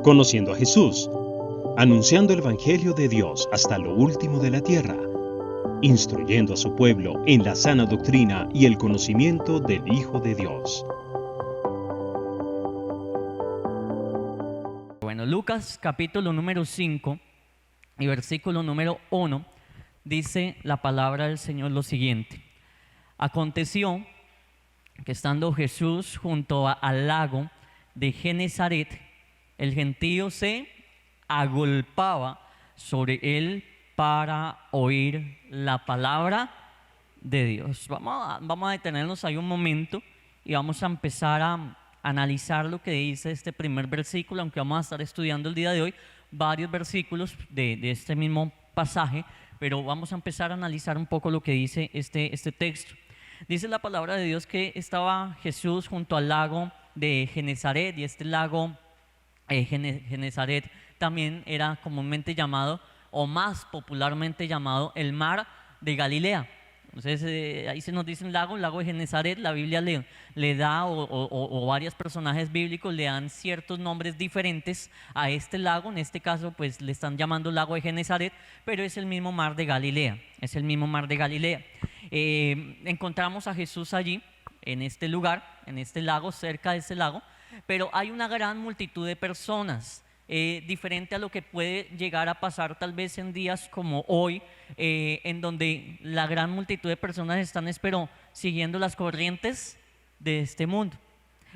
Conociendo a Jesús, anunciando el Evangelio de Dios hasta lo último de la tierra, instruyendo a su pueblo en la sana doctrina y el conocimiento del Hijo de Dios. Bueno, Lucas capítulo número 5 y versículo número 1 dice la palabra del Señor lo siguiente: aconteció que estando Jesús junto al lago de Genezaret, el gentío se agolpaba sobre él para oír la palabra de Dios. Vamos a detenernos ahí un momento y vamos a empezar a analizar lo que dice este primer versículo, aunque vamos a estar estudiando el día de hoy varios versículos de este mismo pasaje, pero vamos a empezar a analizar un poco lo que dice este texto. Dice la palabra de Dios que estaba Jesús junto al lago de Genezaret, y este lago Genezaret también era comúnmente llamado, o más popularmente llamado, el mar de Galilea. Entonces ahí se nos dice el lago de Genezaret. La Biblia le da, o varios personajes bíblicos le dan ciertos nombres diferentes a este lago. En este caso pues le están llamando lago de Genezaret, pero es el mismo mar de Galilea, es el mismo mar de Galilea. Encontramos a Jesús allí, en este lugar, en este lago, cerca de este lago, pero hay una gran multitud de personas, diferente a lo que puede llegar a pasar tal vez en días como hoy, en donde la gran multitud de personas están, siguiendo las corrientes de este mundo.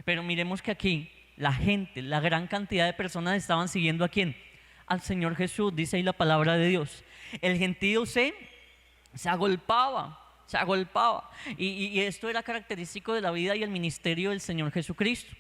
Pero miremos que aquí la gente, la gran cantidad de personas estaban siguiendo ¿a quién? Al Señor Jesús. Dice ahí la palabra de Dios: el gentío se agolpaba. Y esto era característico de la vida y el ministerio del Señor Jesucristo.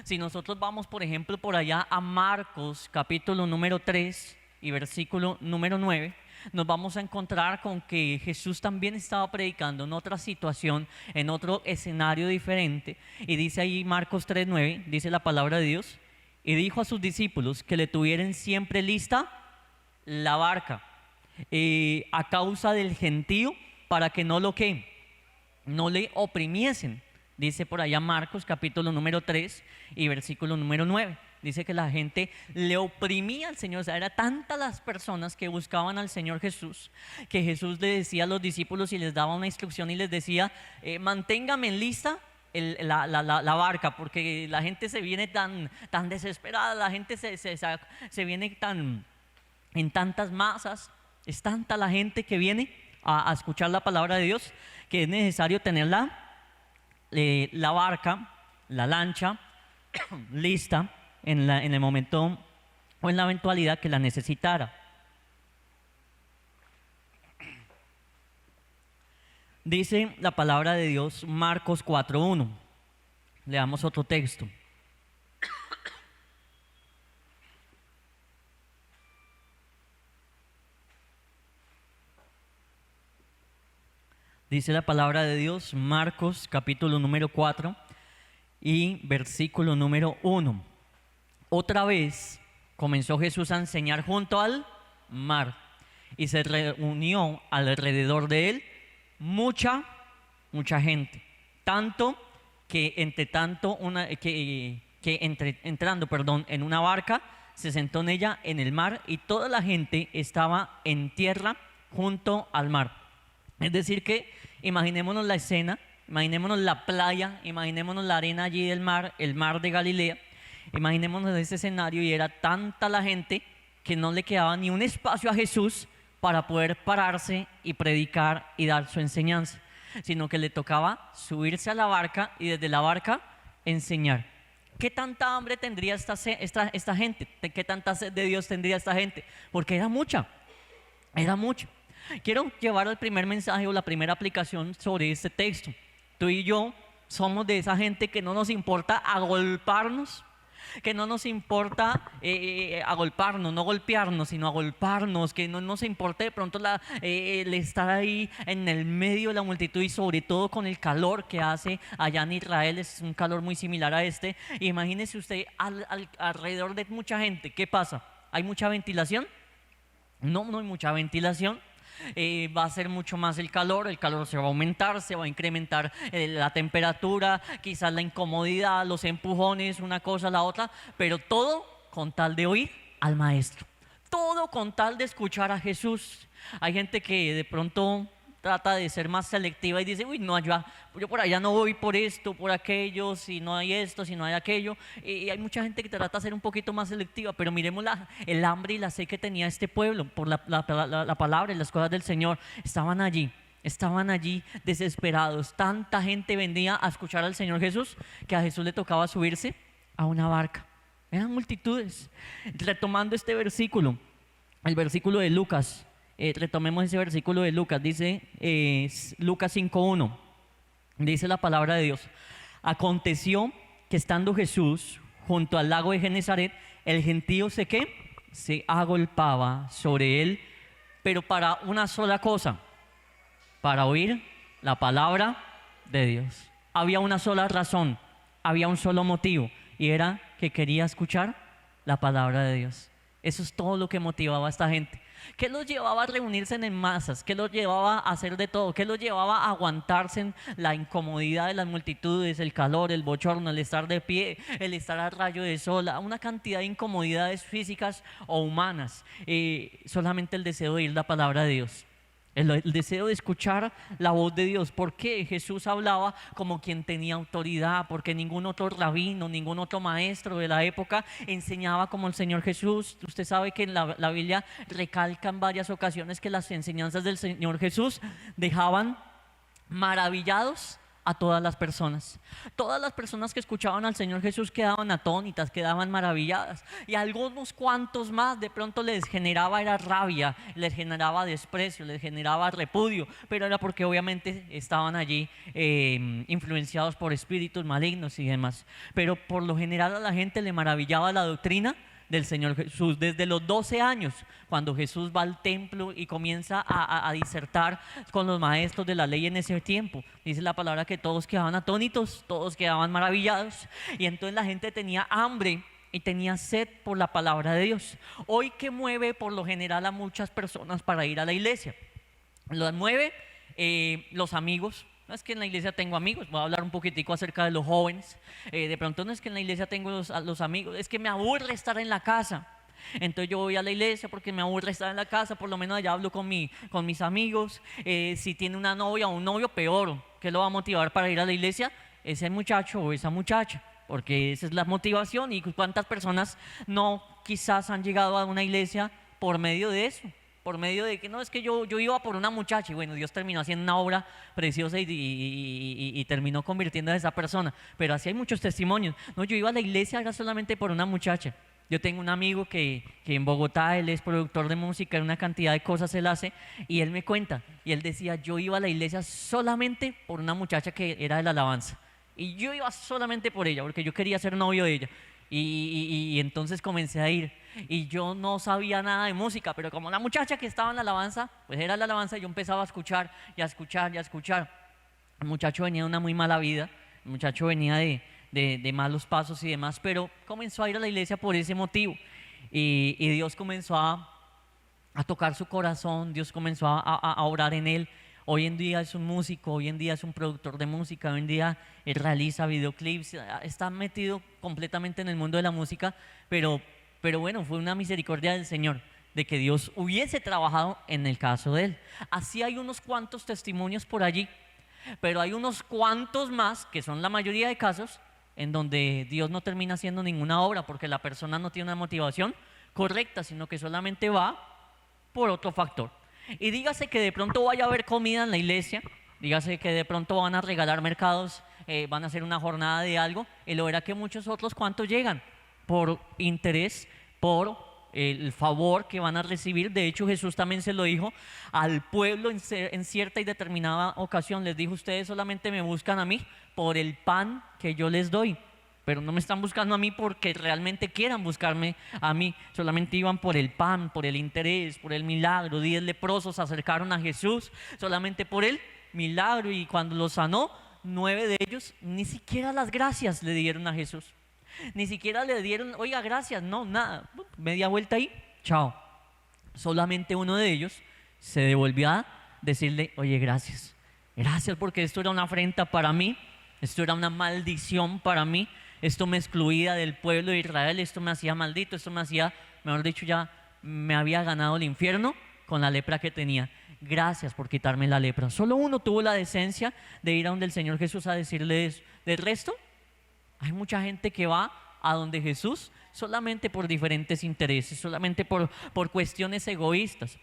Si nosotros vamos, por ejemplo, por allá a Marcos capítulo número 3 y versículo número 9, nos vamos a encontrar con que Jesús también estaba predicando en otra situación, en otro escenario diferente. Y dice ahí Marcos 3:9, dice la palabra de Dios: y dijo a sus discípulos que le tuvieran siempre lista la barca, a causa del gentío, para que no le oprimiesen. Dice por allá Marcos capítulo número 3 y versículo número 9. Dice que la gente le oprimía al Señor. O sea, era tantas las personas que buscaban al Señor Jesús, que Jesús le decía a los discípulos y les daba una instrucción y les decía: manténgame en lista la barca, porque la gente se viene tan desesperada, la gente se viene en tantas masas. Es tanta la gente que viene a escuchar la palabra de Dios, que es necesario tener la barca, la lancha lista en el momento o en la eventualidad que la necesitara. Dice la palabra de Dios, Marcos 4:1. Leamos otro texto. Dice la palabra de Dios, Marcos capítulo número 4 y versículo número 1. Otra vez comenzó Jesús a enseñar junto al mar, y se reunió alrededor de él mucha gente, tanto que entrando en una barca, se sentó en ella en el mar, y toda la gente estaba en tierra junto al mar. Es decir que imaginémonos la escena, imaginémonos la playa, imaginémonos la arena allí del mar, el mar de Galilea. Imaginémonos ese escenario, y era tanta la gente que no le quedaba ni un espacio a Jesús para poder pararse y predicar y dar su enseñanza, sino que le tocaba subirse a la barca y desde la barca enseñar. ¿Qué tanta hambre tendría esta gente? ¿Qué tanta sed de Dios tendría esta gente? Porque era mucha. Quiero llevar al primer mensaje o la primera aplicación sobre este texto. Tú y yo somos de esa gente que no nos importa agolparnos, que no nos importa agolparnos, no golpearnos, sino agolparnos, que no nos importa de pronto el estar ahí en el medio de la multitud, y sobre todo con el calor que hace allá en Israel. Es un calor muy similar a este. Imagínese usted alrededor de mucha gente. ¿Qué pasa? ¿Hay mucha ventilación? No hay mucha ventilación. Va a ser mucho más el calor se va a aumentar, se va a incrementar la temperatura, quizás la incomodidad, los empujones, una cosa, la otra, pero todo con tal de oír al maestro. Todo con tal de escuchar a Jesús. Hay gente que de pronto trata de ser más selectiva y dice, uy, no, yo por allá no voy por esto, por aquello, si no hay esto, si no hay aquello. Y hay mucha gente que trata de ser un poquito más selectiva, pero miremos el hambre y la sed que tenía este pueblo por la palabra y las cosas del Señor. Estaban allí desesperados. Tanta gente venía a escuchar al Señor Jesús que a Jesús le tocaba subirse a una barca. Eran multitudes. Retomando este versículo, el versículo de Lucas, retomemos ese versículo de Lucas, dice Lucas 5:1, dice la palabra de Dios: aconteció que estando Jesús junto al lago de Genesaret, el gentío se agolpaba sobre él, pero para una sola cosa, para oír la palabra de Dios. Había una sola razón, había un solo motivo, y era que quería escuchar la palabra de Dios. Eso es todo lo que motivaba a esta gente. ¿Qué los llevaba a reunirse en masas? ¿Qué los llevaba a hacer de todo? ¿Qué los llevaba a aguantarse en la incomodidad de las multitudes, el calor, el bochorno, el estar de pie, el estar al rayo de sol, una cantidad de incomodidades físicas o humanas? Solamente el deseo de oír la palabra de Dios. El deseo de escuchar la voz de Dios. ¿Por qué? Jesús hablaba como quien tenía autoridad, porque ningún otro rabino, ningún otro maestro de la época enseñaba como el Señor Jesús. Usted sabe que en la Biblia recalca en varias ocasiones que las enseñanzas del Señor Jesús dejaban maravillados a todas las personas. Todas las personas que escuchaban al Señor Jesús quedaban atónitas, quedaban maravilladas, y algunos cuantos más de pronto les generaba era rabia, les generaba desprecio, les generaba repudio, pero era porque obviamente estaban allí influenciados por espíritus malignos y demás. Pero por lo general a la gente le maravillaba la doctrina del Señor Jesús. Desde los 12 años, cuando Jesús va al templo y comienza a disertar con los maestros de la ley en ese tiempo, dice la palabra que todos quedaban atónitos, todos quedaban maravillados, y entonces la gente tenía hambre y tenía sed por la palabra de Dios. Hoy, ¿qué mueve por lo general a muchas personas para ir a la iglesia? Los mueve los amigos. No es que en la iglesia tengo amigos, voy a hablar un poquitico acerca de los jóvenes. De pronto no es que en la iglesia tengo los amigos, es que me aburre estar en la casa. Entonces yo voy a la iglesia porque me aburre estar en la casa, por lo menos allá hablo con mis amigos. Si tiene una novia o un novio, peor. ¿Qué lo va a motivar para ir a la iglesia? Ese muchacho o esa muchacha, porque esa es la motivación. ¿Y cuántas personas no quizás han llegado a una iglesia por medio de eso? Por medio de que no, es que yo iba por una muchacha, y bueno, Dios terminó haciendo una obra preciosa y terminó convirtiendo a esa persona. Pero así hay muchos testimonios. No, yo iba a la iglesia era solamente por una muchacha. Yo tengo un amigo que en Bogotá, él es productor de música, una cantidad de cosas él hace, y él me cuenta, y él decía, yo iba a la iglesia solamente por una muchacha que era de la alabanza, y yo iba solamente por ella, porque yo quería ser novio de ella. Y entonces comencé a ir, y yo no sabía nada de música, pero como la muchacha que estaba en la alabanza, pues era la alabanza, yo empezaba a escuchar y a escuchar y a escuchar. El muchacho venía de una muy mala vida, el muchacho venía de malos pasos y demás, pero comenzó a ir a la iglesia por ese motivo, y Dios comenzó a tocar su corazón, Dios comenzó a orar en él. Hoy en día es un músico, hoy en día es un productor de música, hoy en día él realiza videoclips, está metido completamente en el mundo de la música, pero bueno, fue una misericordia del Señor de que Dios hubiese trabajado en el caso de él. Así hay unos cuantos testimonios por allí, pero hay unos cuantos más, que son la mayoría de casos, en donde Dios no termina haciendo ninguna obra porque la persona no tiene una motivación correcta, sino que solamente va por otro factor. Y dígase que de pronto vaya a haber comida en la iglesia, dígase que de pronto van a regalar mercados, van a hacer una jornada de algo, y lo verá que muchos otros, ¿cuántos llegan? Por interés, por el favor que van a recibir. De hecho, Jesús también se lo dijo al pueblo en cierta y determinada ocasión. Les dijo, ustedes solamente me buscan a mí por el pan que yo les doy, pero no me están buscando a mí porque realmente quieran buscarme a mí. Solamente iban por el pan, por el interés, por el milagro. 10 leprosos se acercaron a Jesús solamente por el milagro, y cuando los sanó, 9 de ellos ni siquiera las gracias le dieron a Jesús. Ni siquiera le dieron, oiga, gracias, no, nada. Media vuelta ahí, chao. Solamente uno de ellos se devolvió a decirle, oye, gracias. Gracias, porque esto era una afrenta para mí, esto era una maldición para mí. esto me excluía del pueblo de Israel, esto me hacía maldito, esto me hacía, mejor dicho, ya me había ganado el infierno con la lepra que tenía. Gracias por quitarme la lepra. Solo uno tuvo la decencia de ir a donde el Señor Jesús a decirle eso. Del resto, hay mucha gente que va a donde Jesús solamente por diferentes intereses, solamente por cuestiones egoístas.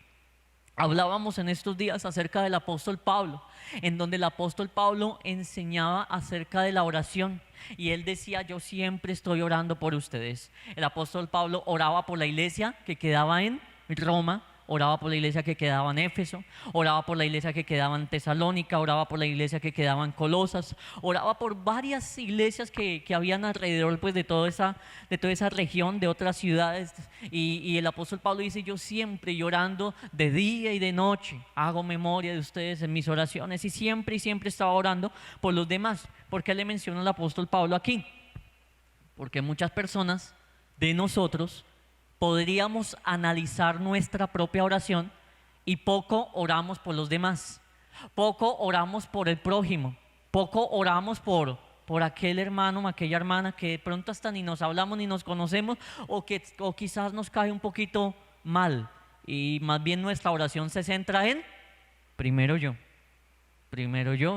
Hablábamos en estos días acerca del apóstol Pablo, en donde el apóstol Pablo enseñaba acerca de la oración y él decía: yo siempre estoy orando por ustedes. El apóstol Pablo oraba por la iglesia que quedaba en Roma, oraba por la iglesia que quedaba en Éfeso, oraba por la iglesia que quedaba en Tesalónica, oraba por la iglesia que quedaba en Colosas, oraba por varias iglesias que habían alrededor, pues, de toda esa región, de otras ciudades. Y el apóstol Pablo dice: yo siempre llorando de día y de noche, hago memoria de ustedes en mis oraciones, y siempre estaba orando por los demás. ¿Por qué le menciona el apóstol Pablo aquí? Porque muchas personas de nosotros podríamos analizar nuestra propia oración y poco oramos por los demás, poco oramos por el prójimo, poco oramos por aquel hermano o aquella hermana que de pronto hasta ni nos hablamos ni nos conocemos, o quizás nos cae un poquito mal, y más bien nuestra oración se centra en primero yo,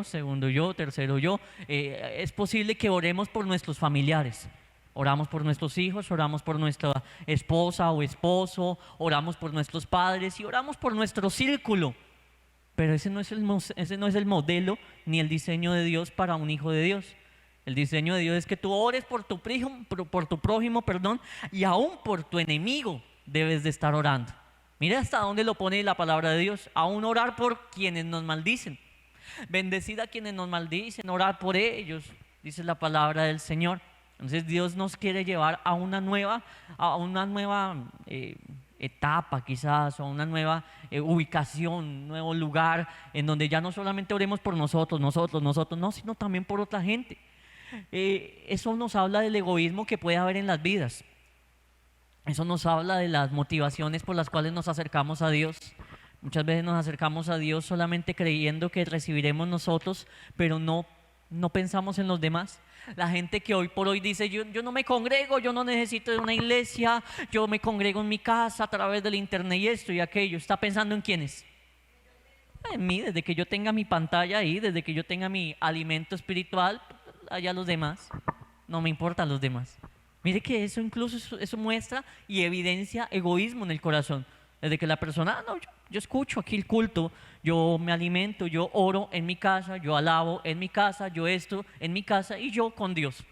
segundo yo, tercero yo. Es posible que oremos por nuestros familiares. Oramos por nuestros hijos, oramos por nuestra esposa o esposo, oramos por nuestros padres y oramos por nuestro círculo. Pero ese no es el modelo ni el diseño de Dios para un hijo de Dios. El diseño de Dios es que tú ores por tu prójimo, y aún por tu enemigo debes de estar orando. Mira hasta dónde lo pone la palabra de Dios. Aún orar por quienes nos maldicen. Bendecid a quienes nos maldicen, orar por ellos, dice la palabra del Señor. Entonces Dios nos quiere llevar a una nueva etapa, quizás, o a una nueva ubicación, un nuevo lugar en donde ya no solamente oremos por nosotros, no, sino también por otra gente. Eso nos habla del egoísmo que puede haber en las vidas. Eso nos habla de las motivaciones por las cuales nos acercamos a Dios. Muchas veces nos acercamos a Dios solamente creyendo que recibiremos nosotros, pero no pensamos en los demás. La gente que hoy por hoy dice: yo no me congrego, yo no necesito de una iglesia, yo me congrego en mi casa a través del internet y esto y aquello. ¿Está pensando en quiénes? En mí. Desde que yo tenga mi pantalla ahí, desde que yo tenga mi alimento espiritual, allá los demás. No me importan los demás. Mire que eso muestra y evidencia egoísmo en el corazón. Desde que la persona: yo escucho aquí el culto, yo me alimento, yo oro en mi casa, yo alabo en mi casa, yo esto en mi casa, y yo con Dios.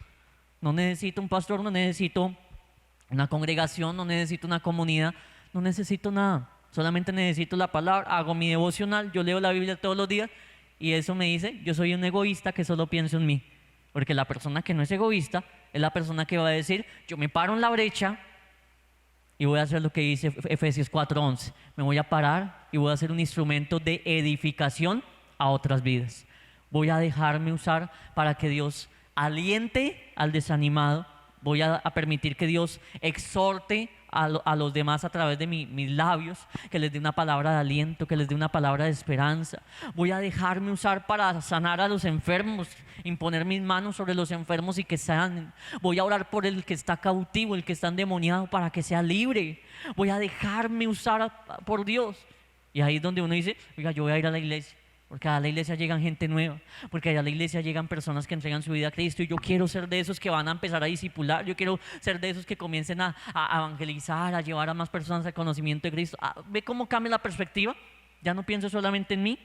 No necesito un pastor, no necesito una congregación, no necesito una comunidad, no necesito nada. Solamente necesito la palabra, hago mi devocional, yo leo la Biblia todos los días, y eso me dice: yo soy un egoísta que solo pienso en mí. Porque la persona que no es egoísta es la persona que va a decir: yo me paro en la brecha y voy a hacer lo que dice Efesios 4:11. Me voy a parar y voy a ser un instrumento de edificación a otras vidas. Voy a dejarme usar para que Dios aliente al desanimado. Voy a permitir que Dios exhorte a los demás a través de mis labios, que les dé una palabra de aliento, que les dé una palabra de esperanza. Voy a dejarme usar para sanar a los enfermos, imponer mis manos sobre los enfermos y que sanen. Voy a orar por el que está cautivo, el que está endemoniado, para que sea libre. Voy a dejarme usar por Dios. Y ahí es donde uno dice: oiga, yo voy a ir a la iglesia, porque a la iglesia llegan gente nueva, porque a la iglesia llegan personas que entregan su vida a Cristo, y yo quiero ser de esos que van a empezar a discipular, yo quiero ser de esos que comiencen a evangelizar, a llevar a más personas al conocimiento de Cristo. ¿Ve cómo cambia la perspectiva? Ya no pienso solamente en mí,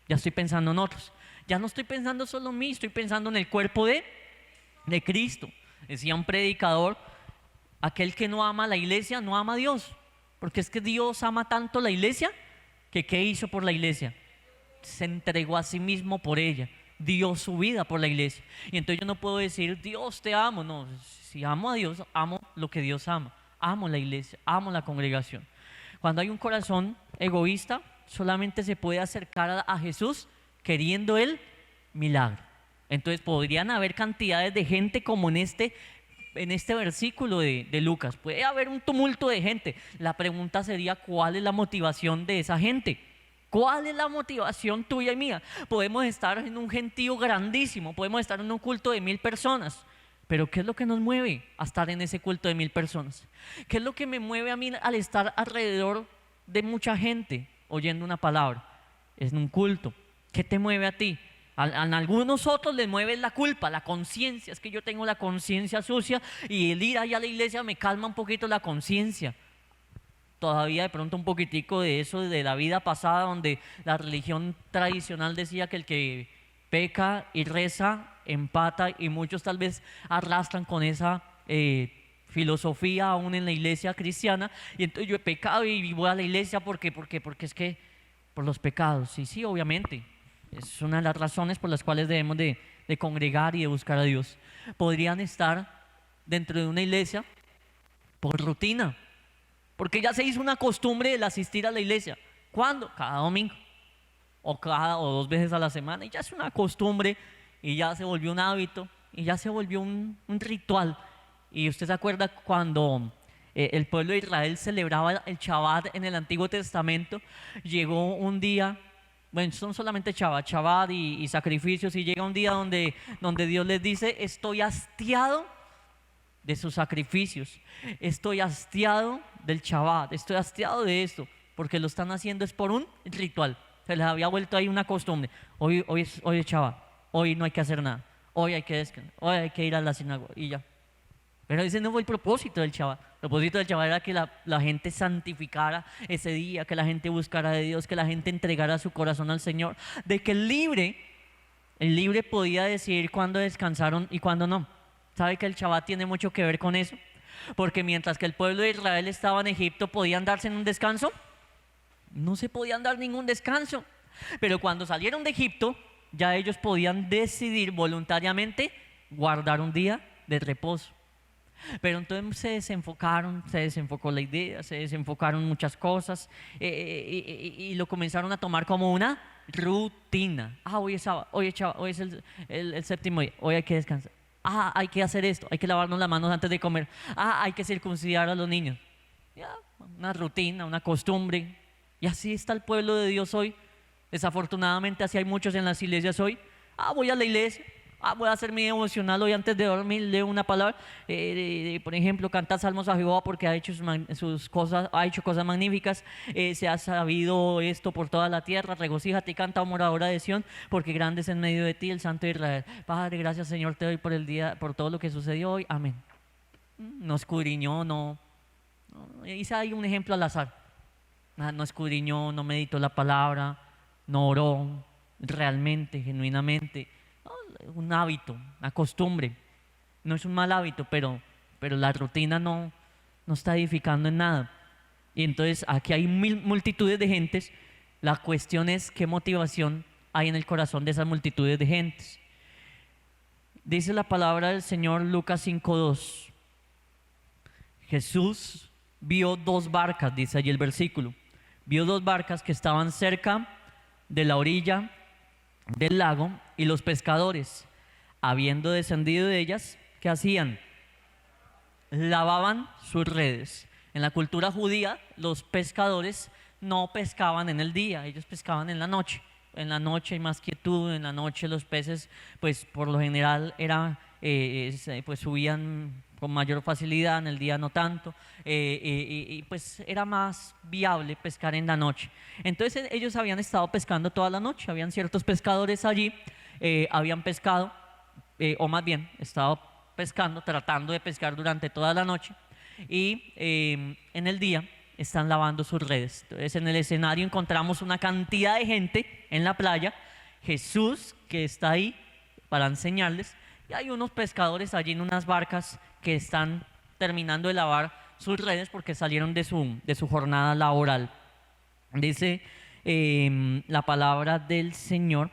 ya estoy pensando en otros. Ya no estoy pensando solo en mí, estoy pensando en el cuerpo de Cristo. Decía un predicador: aquel que no ama a la iglesia no ama a Dios, porque es que Dios ama tanto la iglesia que ¿qué hizo por la iglesia? Se entregó a sí mismo por ella, dio su vida por la iglesia. Y entonces yo no puedo decir: Dios te amo. No, si amo a Dios, amo lo que Dios ama, amo la iglesia, amo la congregación. Cuando hay un corazón egoísta, solamente se puede acercar a Jesús queriendo el milagro. Entonces podrían haber cantidades de gente como en este versículo de Lucas. Puede haber un tumulto de gente. La pregunta sería: ¿cuál es la motivación de esa gente? ¿Cuál es la motivación tuya y mía? Podemos estar en un gentío grandísimo, podemos estar en un culto de 1000 personas, Pero ¿qué es lo que nos mueve a estar en ese culto de 1000 personas? ¿Qué es lo que me mueve a mí al estar alrededor de mucha gente oyendo una palabra? Es un culto. ¿Qué te mueve a ti? A algunos otros les mueve la culpa, la conciencia. Es que yo tengo la conciencia sucia y el ir allá a la iglesia me calma un poquito la conciencia. Todavía de pronto un poquitico de eso de la vida pasada, donde la religión tradicional decía que el que peca y reza empata, y muchos tal vez arrastran con esa filosofía aún en la iglesia cristiana. Y entonces yo he pecado y voy a la iglesia porque es que por los pecados. Y sí, obviamente, es una de las razones por las cuales debemos de congregar y de buscar a Dios. Podrían estar dentro de una iglesia por rutina, porque ya se hizo una costumbre el asistir a la iglesia. ¿Cuándo? Cada domingo, o 2 veces a la semana, y ya es una costumbre, y ya se volvió un hábito, y ya se volvió un ritual. Y usted se acuerda cuando el pueblo de Israel celebraba el Shabbat en el Antiguo Testamento. Llegó un día, bueno, son solamente Shabbat y sacrificios, y llega un día donde Dios les dice: estoy hastiado de sus sacrificios, estoy hastiado del Shabbat, estoy hastiado de esto, porque lo están haciendo es por un ritual. Se les había vuelto ahí una costumbre. Hoy es Shabbat, hoy no hay que hacer nada, hoy hay que descansar, hoy hay que ir a la sinagoga y ya. Pero ese no fue el propósito del Shabbat. El propósito del Shabbat era que la gente santificara ese día, que la gente buscara de Dios, que la gente entregara su corazón al Señor, de que el libre podía decidir cuándo descansaron y cuándo no. ¿Sabe que el Shabbat tiene mucho que ver con eso? Porque mientras que el pueblo de Israel estaba en Egipto, ¿podían darse en un descanso? No se podían dar ningún descanso. Pero cuando salieron de Egipto, ya ellos podían decidir voluntariamente guardar un día de reposo. Pero entonces se desenfocó la idea, se desenfocaron muchas cosas, y lo comenzaron a tomar como una rutina. Hoy es sábado, hoy es el séptimo día, hoy hay que descansar. Hay que hacer esto, hay que lavarnos las manos antes de comer. Hay que circuncidar a los niños. Ya, una rutina, una costumbre. Y así está el pueblo de Dios hoy. Desafortunadamente así hay muchos en las iglesias hoy. Voy a la iglesia, voy a hacer mi devocional hoy antes de dormir, leo una palabra, por ejemplo, canta salmos a Jehová porque ha hecho sus cosas, ha hecho cosas magníficas, se ha sabido esto por toda la tierra, regocíjate y canta, oh moradora de Sión, porque grande es en medio de ti el Santo de Israel. Padre, gracias Señor te doy por el día, por todo lo que sucedió hoy, amén. No escudriñó, no hice ahí un ejemplo al azar. No escudriñó, no meditó la palabra, no oró realmente, genuinamente. Un hábito, una costumbre. No es un mal hábito, pero la rutina no está edificando en nada. Y entonces aquí hay multitudes de gentes. La cuestión es qué motivación hay en el corazón de esas multitudes de gentes. Dice la palabra del Señor, Lucas 5:2. Jesús vio 2 barcas, dice allí el versículo. Vio 2 barcas que estaban cerca de la orilla del lago, y los pescadores, habiendo descendido de ellas, ¿qué hacían? Lavaban sus redes. En la cultura judía, los pescadores no pescaban en el día, ellos pescaban en la noche. En la noche hay más quietud, en la noche los peces, pues por lo general pues subían con mayor facilidad, en el día no tanto, y pues era más viable pescar en la noche. Entonces ellos habían estado pescando toda la noche, habían ciertos pescadores allí, habían pescado, o más bien, estado pescando, tratando de pescar durante toda la noche, y en el día están lavando sus redes. Entonces en el escenario encontramos una cantidad de gente en la playa, Jesús que está ahí para enseñarles, y hay unos pescadores allí en unas barcas que están terminando de lavar sus redes porque salieron de su jornada laboral. Dice la palabra del Señor,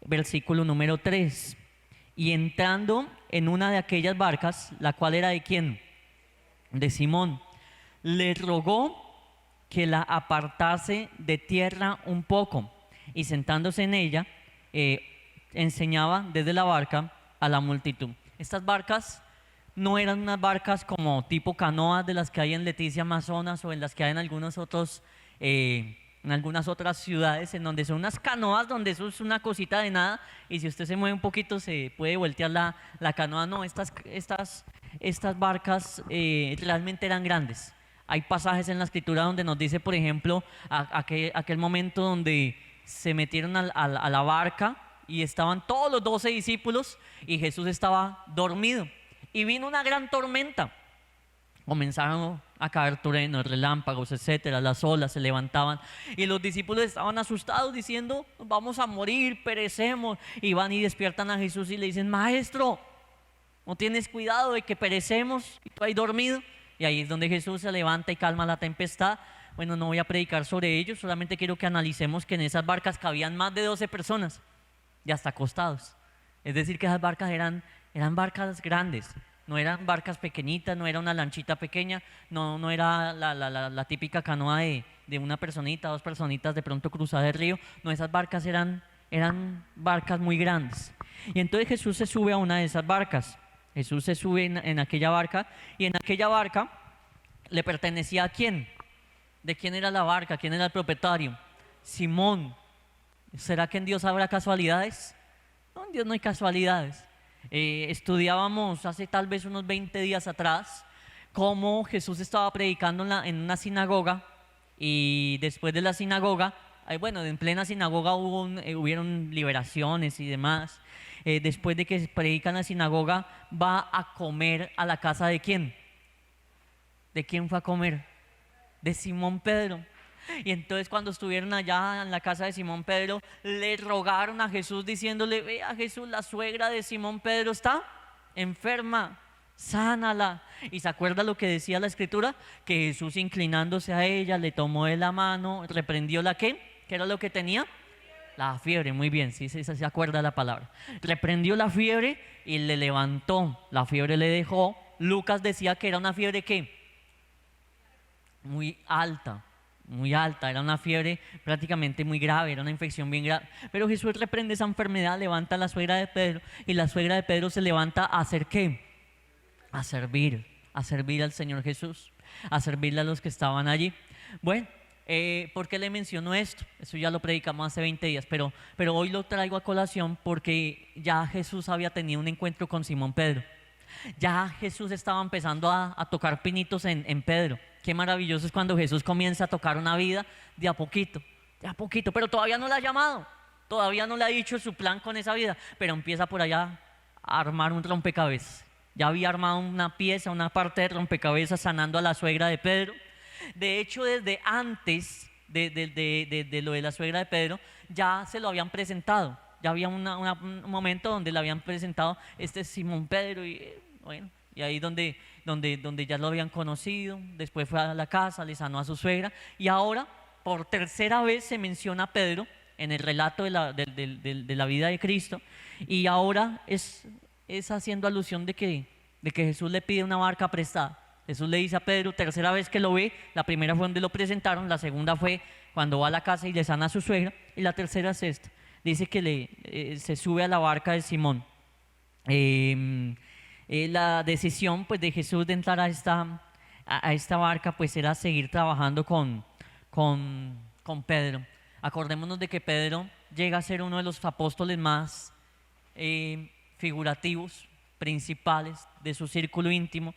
versículo número 3. Y entrando en una de aquellas barcas, la cual era de ¿quién? De Simón, le rogó que la apartase de tierra un poco, y sentándose en ella, enseñaba desde la barca a la multitud. Estas barcas no eran unas barcas como tipo canoas de las que hay en Leticia, Amazonas, o en las que hay en algunos otros en algunas otras ciudades en donde son unas canoas, donde eso es una cosita de nada, y si usted se mueve un poquito se puede voltear la canoa. No, estas barcas realmente eran grandes. Hay pasajes en la escritura donde nos dice, por ejemplo, aquel momento donde se metieron a la barca y estaban todos los 12 discípulos y Jesús estaba dormido. Y vino una gran tormenta. Comenzaron a caer truenos, relámpagos, etcétera. Las olas se levantaban y los discípulos estaban asustados diciendo: vamos a morir, perecemos. Y van y despiertan a Jesús y le dicen: maestro, ¿no tienes cuidado de que perecemos y tú ahí dormido? Y ahí es donde Jesús se levanta y calma la tempestad. Bueno, no voy a predicar sobre ello, solamente quiero que analicemos que en esas barcas cabían más de 12 personas y hasta acostados. Es decir, que esas barcas eran barcas grandes. No eran barcas pequeñitas, no era una lanchita pequeña, no era la típica canoa de una personita, dos personitas de pronto cruzada el río. No, esas barcas eran barcas muy grandes. Y entonces Jesús se sube a una de esas barcas. Jesús se sube en aquella barca, y en aquella barca le pertenecía ¿a quién? ¿De quién era la barca? ¿Quién era el propietario? Simón. ¿Será que en Dios habrá casualidades? No, en Dios no hay casualidades. Estudiábamos hace tal vez unos 20 días atrás cómo Jesús estaba predicando en una sinagoga, y después de la sinagoga, bueno, en plena sinagoga hubieron liberaciones y demás. Después de que predica en la sinagoga, va a comer a la casa ¿de quién? ¿De quién fue a comer? De Simón Pedro. Y entonces cuando estuvieron allá en la casa de Simón Pedro, le rogaron a Jesús diciéndole: vea Jesús, la suegra de Simón Pedro está enferma, sánala. Y se acuerda lo que decía la escritura, que Jesús, inclinándose a ella, le tomó de la mano, reprendió la ¿qué? ¿Qué era lo que tenía? La fiebre. Muy bien, sí se acuerda la palabra. Reprendió la fiebre y le levantó. La fiebre le dejó. Lucas decía que era una fiebre ¿qué? Muy alta, era una fiebre prácticamente muy grave, era una infección bien grave. Pero Jesús reprende esa enfermedad, levanta a la suegra de Pedro, y la suegra de Pedro se levanta a hacer ¿qué? A servir al Señor Jesús, a servirle a los que estaban allí. Bueno, ¿por qué le menciono esto? Eso ya lo predicamos hace 20 días, pero hoy lo traigo a colación porque ya Jesús había tenido un encuentro con Simón Pedro. Ya Jesús estaba empezando a tocar pinitos en Pedro. Qué maravilloso es cuando Jesús comienza a tocar una vida de a poquito, pero todavía no la ha llamado, todavía no le ha dicho su plan con esa vida, pero empieza por allá a armar un rompecabezas. Ya había armado una pieza, una parte de rompecabezas, sanando a la suegra de Pedro. De hecho, desde antes de lo de la suegra de Pedro, ya se lo habían presentado. Ya había un momento donde le habían presentado Simón Pedro, y bueno, y ahí donde ya lo habían conocido. Después fue a la casa, le sanó a su suegra, y ahora por tercera vez se menciona a Pedro en el relato de la vida de Cristo, y ahora es haciendo alusión de que Jesús le pide una barca prestada. Jesús le dice a Pedro, tercera vez que lo ve. La primera fue donde lo presentaron, la segunda fue cuando va a la casa y le sana a su suegra, y la tercera es esta. Dice que se sube a la barca de Simón. La decisión pues de Jesús de entrar a esta barca pues era seguir trabajando con Pedro. Acordémonos de que Pedro llega a ser uno de los apóstoles más figurativos, principales de su círculo íntimo.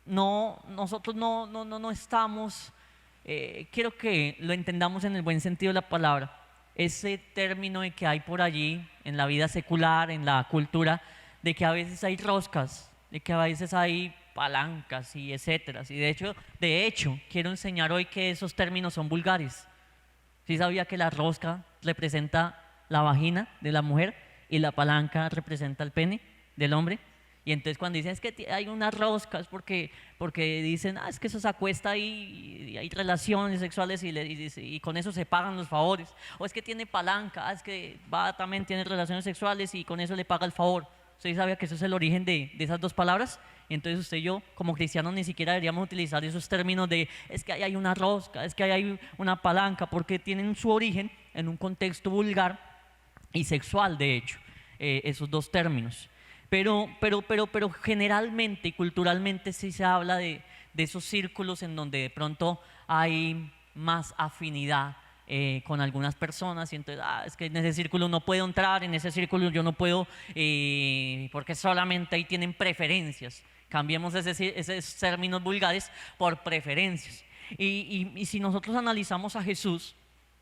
Nosotros no estamos, quiero que lo entendamos en el buen sentido de la palabra, ese término de que hay por allí en la vida secular, en la cultura, de que a veces hay roscas, de que a veces hay palancas y etcétera. Y de hecho, quiero enseñar hoy que esos términos son vulgares. ¿Sí sabía que la rosca representa la vagina de la mujer y la palanca representa el pene del hombre? Y entonces cuando dicen es que hay unas roscas porque dicen, es que eso se acuesta ahí y hay relaciones sexuales y con eso se pagan los favores. O es que tiene palanca, es que también tiene relaciones sexuales y con eso le paga el favor. ¿Usted sabía que eso es el origen de esas dos palabras? Y entonces usted y yo, como cristianos, ni siquiera deberíamos utilizar esos términos de es que hay una rosca, es que hay una palanca, porque tienen su origen en un contexto vulgar y sexual, de hecho, esos dos términos. Pero generalmente y culturalmente sí se habla de esos círculos en donde de pronto hay más afinidad con algunas personas, y entonces, es que en ese círculo no puedo entrar, en ese círculo yo no puedo, porque solamente ahí tienen preferencias. Cambiemos esos términos vulgares por preferencias. Y si nosotros analizamos a Jesús,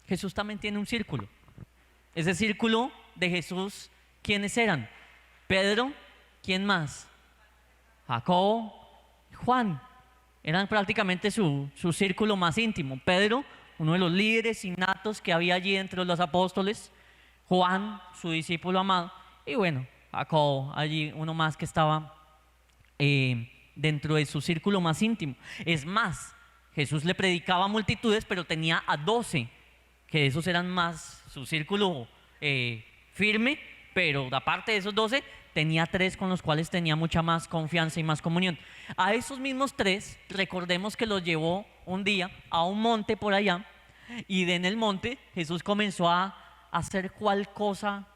Jesús también tiene un círculo. Ese círculo de Jesús, ¿quiénes eran? Pedro, ¿quién más? Jacobo, Juan. Eran prácticamente su círculo más íntimo. Pedro, uno de los líderes innatos que había allí entre los apóstoles. Juan, su discípulo amado. Y bueno, Jacobo, allí uno más que estaba dentro de su círculo más íntimo. Es más, Jesús le predicaba a multitudes, pero tenía a 12, que esos eran más su círculo firme, pero aparte de esos 12, tenía 3 con los cuales tenía mucha más confianza y más comunión. A esos mismos 3, recordemos que los llevó un día a un monte por allá, y en el monte Jesús comenzó a hacer cual cosa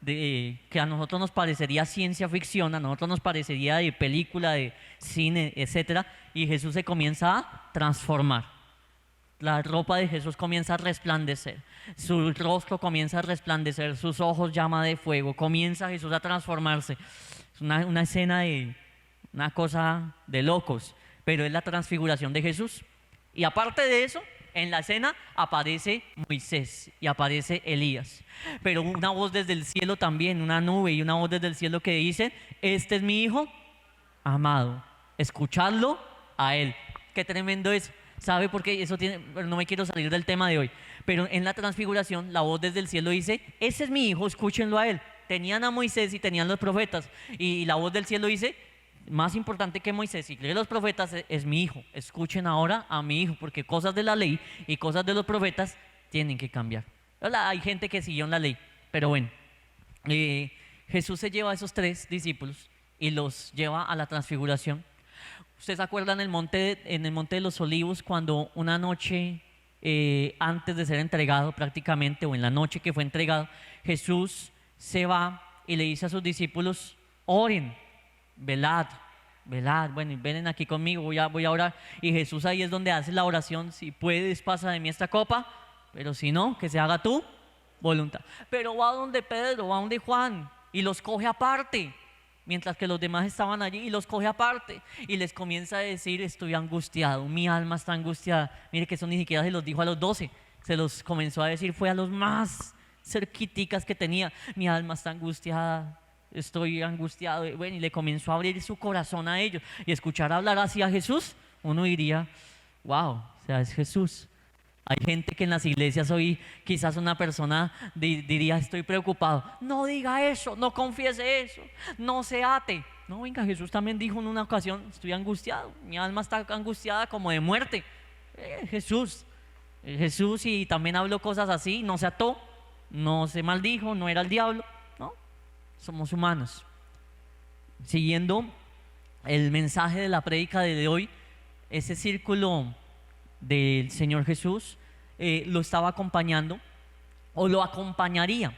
que a nosotros nos parecería ciencia ficción, a nosotros nos parecería de película, de cine, etcétera, y Jesús se comienza a transformar. La ropa de Jesús comienza a resplandecer, su rostro comienza a resplandecer, sus ojos llama de fuego, comienza Jesús a transformarse. Es una escena de una cosa de locos, pero es la transfiguración de Jesús. Y aparte de eso, en la escena aparece Moisés y aparece Elías, pero una voz desde el cielo también, una nube y una voz desde el cielo que dice: este es mi hijo amado, escuchadlo a él. Qué tremendo es. ¿Sabe por qué? Eso tiene, no me quiero salir del tema de hoy, pero en la transfiguración la voz desde el cielo dice: ese es mi hijo, escúchenlo a él. Tenían a Moisés y tenían los profetas, y la voz del cielo dice: más importante que Moisés y que los profetas es mi hijo, escuchen ahora a mi hijo, porque cosas de la ley y cosas de los profetas tienen que cambiar. Hay gente que siguió en la ley, pero bueno, Jesús se lleva a esos 3 discípulos y los lleva a la transfiguración. ¿Ustedes se acuerdan en el monte de los Olivos, cuando una noche antes de ser entregado prácticamente, o en la noche que fue entregado, Jesús se va y le dice a sus discípulos: oren, velad, velad, bueno, ven aquí conmigo, voy a orar. Y Jesús ahí es donde hace la oración: si puedes, pasa de mí esta copa, pero si no, que se haga tu voluntad. Pero va donde Pedro, va donde Juan, y los coge aparte, mientras que los demás estaban allí, y los coge aparte y les comienza a decir: estoy angustiado, mi alma está angustiada. Mire que eso ni siquiera se los dijo a los 12, se los comenzó a decir fue a los más cerquiticas que tenía: mi alma está angustiada, estoy angustiado. Bueno, y le comenzó a abrir su corazón a ellos, y escuchar hablar así a Jesús, uno diría: wow, o sea, es Jesús. Hay gente que en las iglesias hoy, quizás una persona diría: estoy preocupado. No diga eso, no confiese eso, no se ate. No, venga, Jesús también dijo en una ocasión: estoy angustiado, mi alma está angustiada como de muerte. Jesús, y también habló cosas así, no se ató, no se maldijo, no era el diablo, ¿no? Somos humanos. Siguiendo el mensaje de la prédica de hoy, ese círculo del Señor Jesús lo estaba acompañando, o lo acompañaría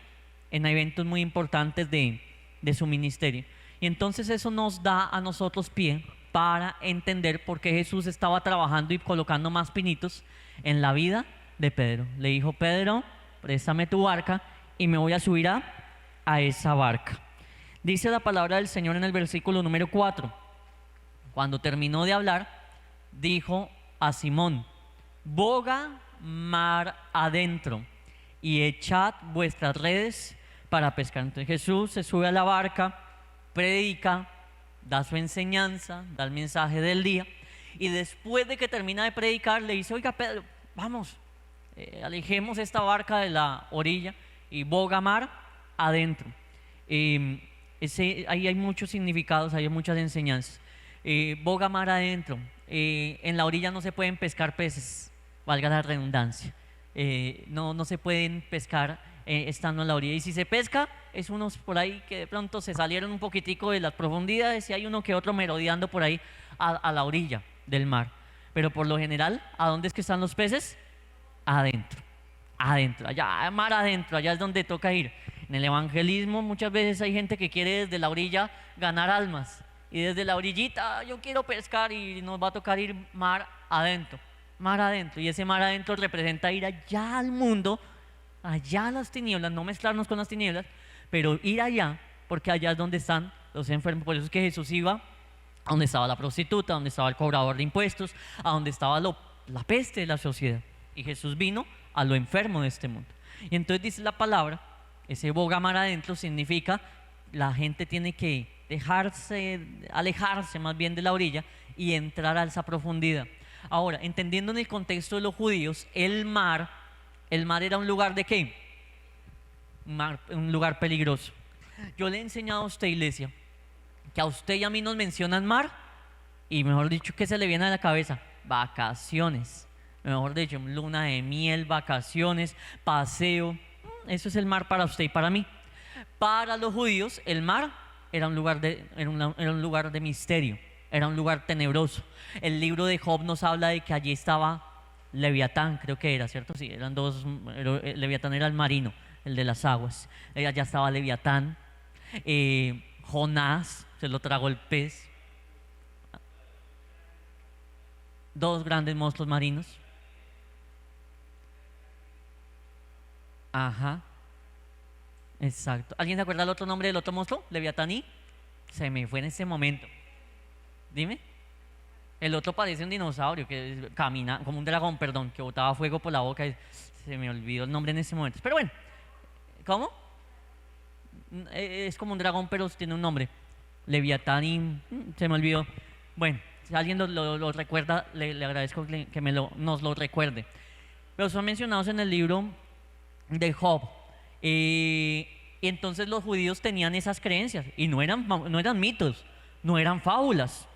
en eventos muy importantes de su ministerio. Y entonces eso nos da a nosotros pie para entender por qué Jesús estaba trabajando y colocando más pinitos en la vida de Pedro. Le dijo: Pedro, préstame tu barca y me voy a subir a esa barca. Dice la palabra del Señor en el versículo número 4: cuando terminó de hablar, dijo a Simón: boga mar adentro y echad vuestras redes para pescar. Entonces Jesús se sube a la barca, predica, da su enseñanza, da el mensaje del día, y después de que termina de predicar le dice: oiga Pedro, vamos, alejemos esta barca de la orilla y boga mar adentro. Ahí hay muchos significados, hay muchas enseñanzas. Boga mar adentro, en la orilla no se pueden pescar peces, valga la redundancia. No se pueden pescar estando en la orilla, y si se pesca es unos por ahí que de pronto se salieron un poquitico de las profundidades, y hay uno que otro merodeando por ahí a la orilla del mar. Pero por lo general, ¿a dónde es que están los peces? Adentro, allá, mar adentro, allá es donde toca ir. En el evangelismo muchas veces hay gente que quiere desde la orilla ganar almas, y desde la orillita: yo quiero pescar, y nos va a tocar ir mar adentro. mar adentro. Y ese mar adentro representa ir allá al mundo, allá a las tinieblas, no mezclarnos con las tinieblas, pero ir allá, porque allá es donde están los enfermos. Por eso es que Jesús iba a donde estaba la prostituta, a donde estaba el cobrador de impuestos, a donde estaba la peste de la sociedad. Y Jesús vino a lo enfermo de este mundo. Y entonces dice la palabra, ese boga mar adentro significa la gente tiene que alejarse más bien de la orilla y entrar a esa profundidad. Ahora, entendiendo en el contexto de los judíos, el mar era un lugar de ¿qué? Un lugar peligroso. Yo le he enseñado a usted, iglesia, que a usted y a mí nos mencionan mar y mejor dicho, ¿qué se le viene a la cabeza? Vacaciones, mejor dicho, luna de miel, vacaciones, paseo. Eso es el mar para usted y para mí. Para los judíos, el mar era un lugar de misterio, era un lugar tenebroso. El libro de Job nos habla de que allí estaba Leviatán, creo que era, ¿cierto? Sí, eran dos. Leviatán era el marino, el de las aguas. Allá estaba Leviatán. Jonás, se lo tragó el pez. Dos grandes monstruos marinos. Ajá. Exacto. ¿Alguien se acuerda del otro nombre del otro monstruo? Leviatán y... Se me fue en ese momento. Dime. El otro parece un dinosaurio que camina, como un dragón, perdón, que botaba fuego por la boca. Se me olvidó el nombre en ese momento. Pero bueno, ¿cómo? Es como un dragón, pero tiene un nombre. Leviatán y... Se me olvidó. Bueno, si alguien lo recuerda, le agradezco que nos lo recuerde. Pero son mencionados en el libro de Job. Y entonces los judíos tenían esas creencias y no eran mitos, no eran fábulas,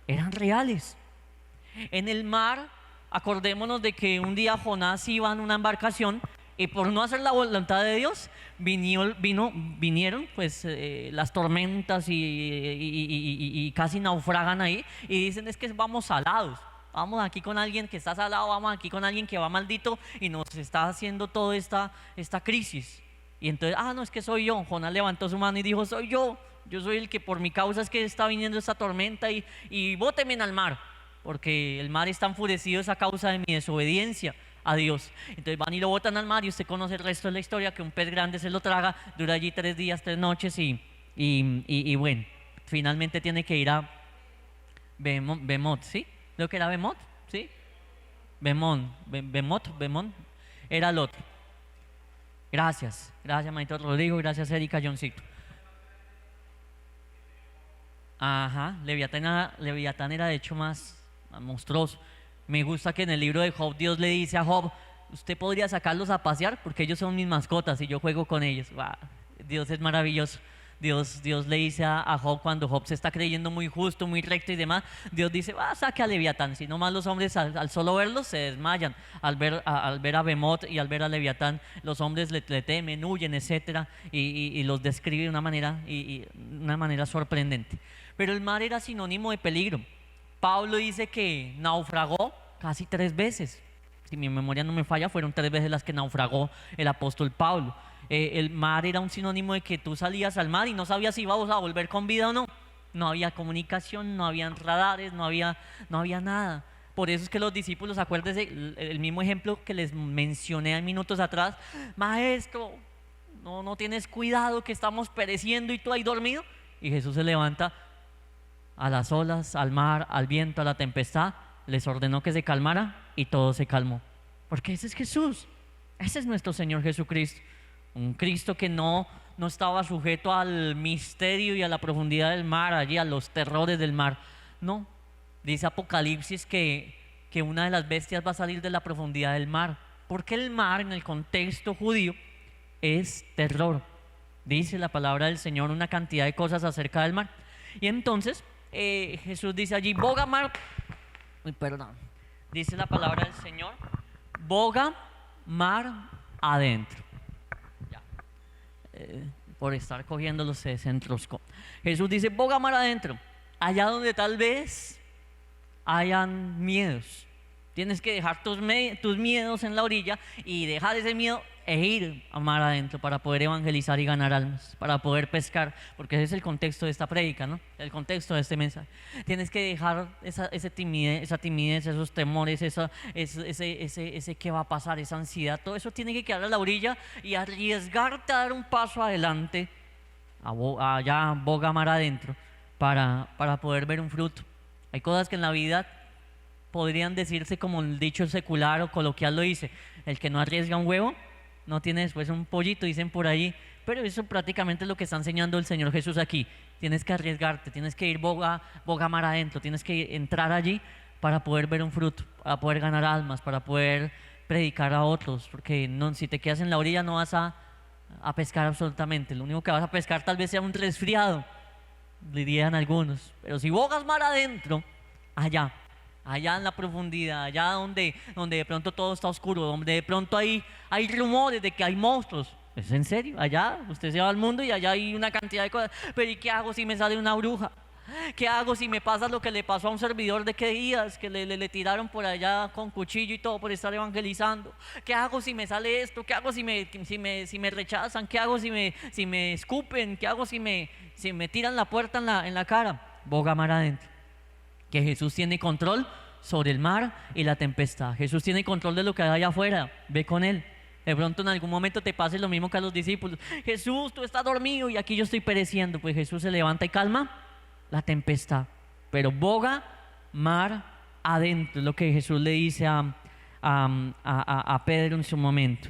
eran reales. En el mar, acordémonos de que un día Jonás iba en una embarcación y por no hacer la voluntad de Dios vinieron pues las tormentas y casi naufragan ahí y dicen es que vamos salados. Vamos aquí con alguien que está salado, vamos aquí con alguien que va maldito y nos está haciendo toda esta crisis. Y entonces, no, es que soy yo. Jonás levantó su mano y dijo, soy yo soy el que por mi causa es que está viniendo esta tormenta y bótenme al mar, porque el mar está enfurecido a causa de mi desobediencia a Dios. Entonces van y lo botan al mar y usted conoce el resto de la historia, que un pez grande se lo traga, dura allí 3 días, 3 noches y bueno, finalmente tiene que ir a Bemot, ¿sí? Creo que era Bemot, ¿sí? Bemot, era el otro. Gracias, manito Rodrigo, gracias Erika, Johncito. Ajá, Leviatán era de hecho más monstruoso. Me gusta que en el libro de Job Dios le dice a Job, usted podría sacarlos a pasear porque ellos son mis mascotas y yo juego con ellos. Wow, Dios es maravilloso. Dios le dice a Job, cuando Job se está creyendo muy justo, muy recto y demás, Dios dice, saque a Leviatán. Si no más los hombres al solo verlos se desmayan. Al ver a Bemot y al ver a Leviatán, los hombres le temen, huyen, etcétera, y los describe de una manera sorprendente. Pero el mar era sinónimo de peligro. Pablo dice que naufragó casi 3 veces. Si mi memoria no me falla, fueron 3 veces las que naufragó el apóstol Pablo. El mar era un sinónimo de que tú salías al mar y no sabías si ibas a volver con vida o no. No había comunicación, no había radares, no había nada. Por eso es que los discípulos, acuérdense, el mismo ejemplo que les mencioné minutos atrás, maestro, no tienes cuidado que estamos pereciendo y tú ahí dormido. Y Jesús se levanta a las olas, al mar, al viento, a la tempestad, les ordenó que se calmara y todo se calmó. Porque ese es Jesús, ese es nuestro Señor Jesucristo. Un Cristo que no estaba sujeto al misterio y a la profundidad del mar, allí a los terrores del mar. No, dice Apocalipsis que una de las bestias va a salir de la profundidad del mar. Porque el mar en el contexto judío es terror. Dice la palabra del Señor una cantidad de cosas acerca del mar. Y entonces Jesús dice allí, boga mar, dice la palabra del Señor, boga mar adentro. Por estar cogiéndolo se desentroscó. Jesús dice, boga mar adentro, allá donde tal vez hayan miedos, Tienes que dejar tus miedos en la orilla y dejar ese miedo e ir a mar adentro para poder evangelizar y ganar almas, para poder pescar, porque ese es el contexto de esta prédica, ¿no? El contexto de este mensaje. Tienes que dejar esa timidez, esos temores, ese qué va a pasar, esa ansiedad, todo eso tiene que quedar a la orilla y arriesgarte a dar un paso adelante, allá boga mar adentro, para poder ver un fruto. Hay cosas que en la vida podrían decirse como el dicho secular o coloquial lo dice: el que no arriesga un huevo no tiene después un pollito, dicen por ahí. Pero eso prácticamente es lo que está enseñando el Señor Jesús aquí. Tienes que arriesgarte, tienes que ir boga mar adentro, tienes que entrar allí para poder ver un fruto, para poder ganar almas, para poder predicar a otros, porque no, si te quedas en la orilla no vas a pescar absolutamente. Lo único que vas a pescar tal vez sea un resfriado, dirían algunos. Pero si bogas mar adentro, allá en la profundidad, allá donde de pronto todo está oscuro, donde de pronto hay rumores de que hay monstruos. ¿Es en serio? Allá usted se va al mundo y allá hay una cantidad de cosas. Pero ¿y qué hago si me sale una bruja? ¿Qué hago si me pasa lo que le pasó a un servidor de qué días? Que le tiraron por allá con cuchillo y todo por estar evangelizando. ¿Qué hago si me sale esto? ¿Qué hago si me rechazan? ¿Qué hago si me escupen? ¿Qué hago si me tiran la puerta en la cara? Boga mar adentro. Que Jesús tiene control sobre el mar y la tempestad. Jesús tiene control de lo que hay allá afuera. Ve con Él. De pronto en algún momento te pase lo mismo que a los discípulos. Jesús, tú estás dormido y aquí yo estoy pereciendo. Pues Jesús se levanta y calma la tempestad. Pero boga mar adentro, es lo que Jesús le dice a Pedro en su momento.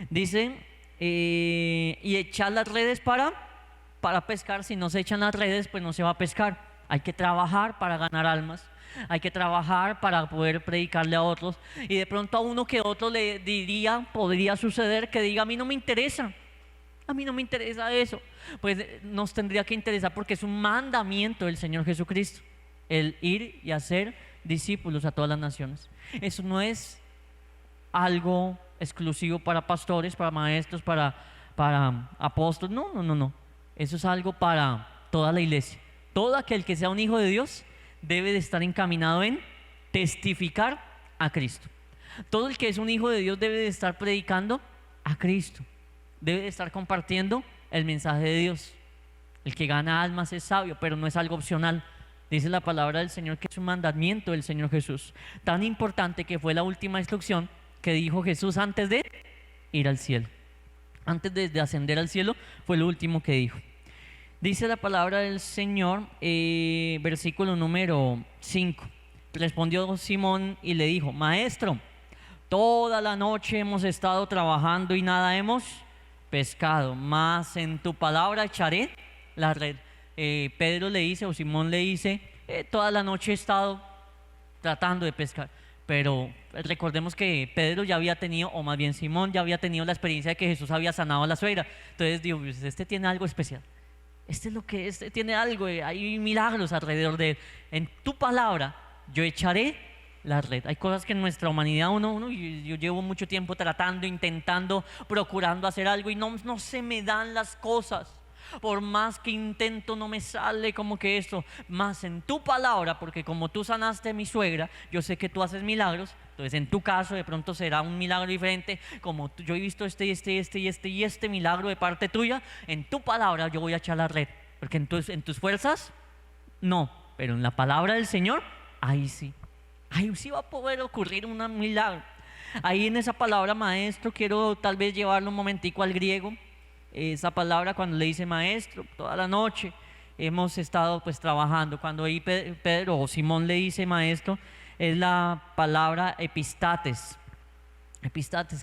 Dice, y echar las redes para pescar. Si no se echan las redes, pues no se va a pescar. Hay que trabajar para ganar almas, hay que trabajar para poder predicarle a otros. Y de pronto a uno que otro le podría suceder que diga: a mí no me interesa eso. Pues nos tendría que interesar, porque es un mandamiento del Señor Jesucristo, el ir y hacer discípulos a todas las naciones. Eso no es algo exclusivo para pastores, para maestros, para apóstoles. No. Eso es algo para toda la iglesia. Todo aquel que sea un hijo de Dios debe de estar encaminado en testificar a Cristo. Todo el que es un hijo de Dios debe de estar predicando a Cristo. Debe de estar compartiendo el mensaje de Dios. El que gana almas es sabio, pero no es algo opcional. Dice la palabra del Señor que es un mandamiento del Señor Jesús. Tan importante que fue la última instrucción que dijo Jesús antes de ir al cielo. Antes de ascender al cielo fue lo último que dijo. Dice la palabra del Señor, versículo número 5. Respondió Simón y le dijo: Maestro, toda la noche hemos estado trabajando y nada hemos pescado, mas en tu palabra echaré la red. Pedro le dice, o Simón le dice: toda la noche he estado tratando de pescar. Pero recordemos que Pedro ya había tenido, o más bien Simón ya había tenido la experiencia de que Jesús había sanado a la suegra. Entonces digo: pues este tiene algo especial. Este tiene algo, hay milagros alrededor de él. En tu palabra yo echaré la red. Hay cosas que en nuestra humanidad yo llevo mucho tiempo tratando, intentando, procurando hacer algo y no se me dan las cosas. Por más que intento no me sale como que esto. Más en tu palabra, porque como tú sanaste a mi suegra, yo sé que tú haces milagros. Entonces en tu caso de pronto será un milagro diferente. Como yo he visto este milagro de parte tuya, en tu palabra yo voy a echar la red. Porque en tus fuerzas no, pero en la palabra del Señor, ahí sí va a poder ocurrir un milagro. Ahí en esa palabra maestro quiero tal vez llevarlo un momentico al griego. Esa palabra, cuando le dice maestro, toda la noche hemos estado pues trabajando. Cuando ahí Pedro o Simón le dice maestro, es la palabra epistates,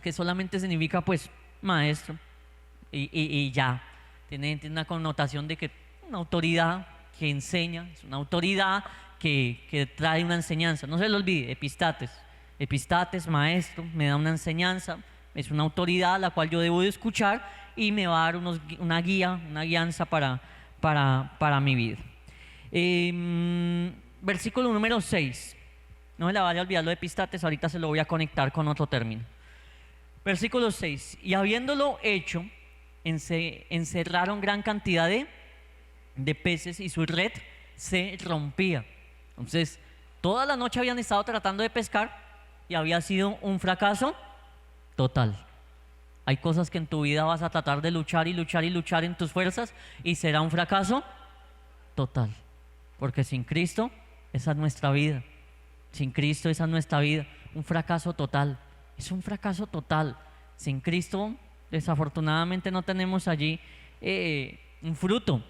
que solamente significa pues maestro y ya. Tiene una connotación de que una autoridad que enseña, es una autoridad que trae una enseñanza. No se lo olvide, epistates, maestro, me da una enseñanza, es una autoridad a la cual yo debo de escuchar y me va a dar una guianza para mi vida. Versículo número 6. No me la vaya a olvidar lo de epistates, ahorita se lo voy a conectar con otro término. Versículo 6. Y habiéndolo hecho, encerraron gran cantidad de peces y su red se rompía. Entonces, toda la noche habían estado tratando de pescar, y había sido un fracaso total. Hay cosas que en tu vida vas a tratar de luchar y luchar y luchar en tus fuerzas y será un fracaso total. Porque sin Cristo, esa es nuestra vida. Sin Cristo, esa es nuestra vida. Un fracaso total. Es un fracaso total. Sin Cristo, desafortunadamente no tenemos allí un fruto.